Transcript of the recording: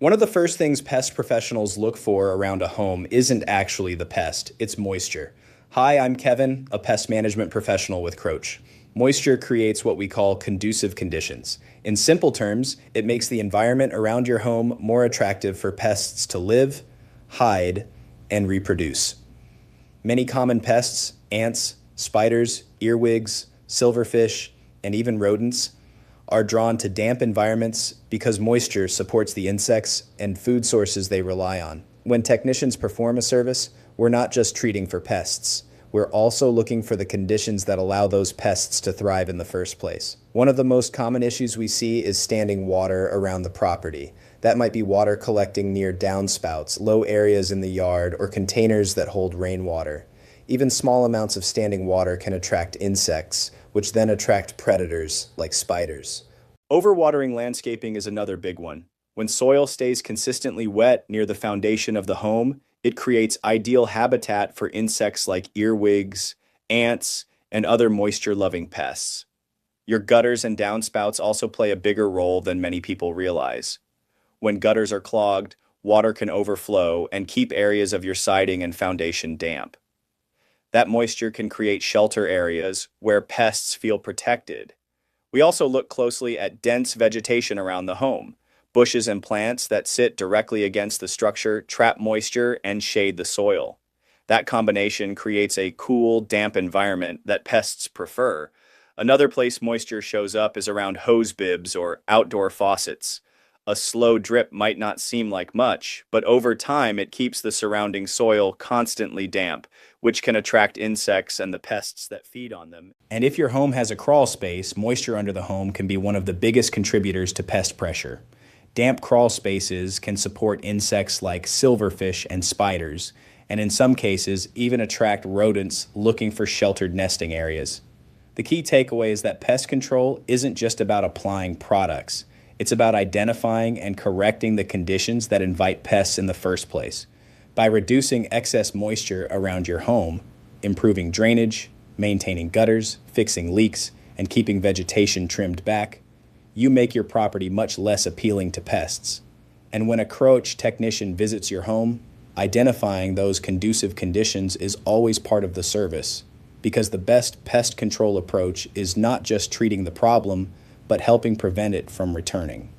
One of the first things pest professionals look for around a home isn't actually the pest, it's moisture. Hi, I'm Kevin, a pest management professional with Croach. Moisture creates what we call conducive conditions. In simple terms, it makes the environment around your home more attractive for pests to live, hide, and reproduce. Many common pests, ants, spiders, earwigs, silverfish, and even rodents, are drawn to damp environments because moisture supports the insects and food sources they rely on. When technicians perform a service, we're not just treating for pests. We're also looking for the conditions that allow those pests to thrive in the first place. One of the most common issues we see is standing water around the property. That might be water collecting near downspouts, low areas in the yard, or containers that hold rainwater. Even small amounts of standing water can attract insects, which then attract predators like spiders. Overwatering landscaping is another big one. When soil stays consistently wet near the foundation of the home, it creates ideal habitat for insects like earwigs, ants, and other moisture-loving pests. Your gutters and downspouts also play a bigger role than many people realize. When gutters are clogged, water can overflow and keep areas of your siding and foundation damp. That moisture can create shelter areas where pests feel protected. We also look closely at dense vegetation around the home. Bushes and plants that sit directly against the structure trap moisture and shade the soil. That combination creates a cool, damp environment that pests prefer. Another place moisture shows up is around hose bibs or outdoor faucets. A slow drip might not seem like much, but over time it keeps the surrounding soil constantly damp, which can attract insects and the pests that feed on them. And if your home has a crawl space, moisture under the home can be one of the biggest contributors to pest pressure. Damp crawl spaces can support insects like silverfish and spiders, and in some cases even attract rodents looking for sheltered nesting areas. The key takeaway is that pest control isn't just about applying products. It's about identifying and correcting the conditions that invite pests in the first place. By reducing excess moisture around your home, improving drainage, maintaining gutters, fixing leaks, and keeping vegetation trimmed back, you make your property much less appealing to pests. And when a Croach technician visits your home, identifying those conducive conditions is always part of the service, because the best pest control approach is not just treating the problem, but helping prevent it from returning.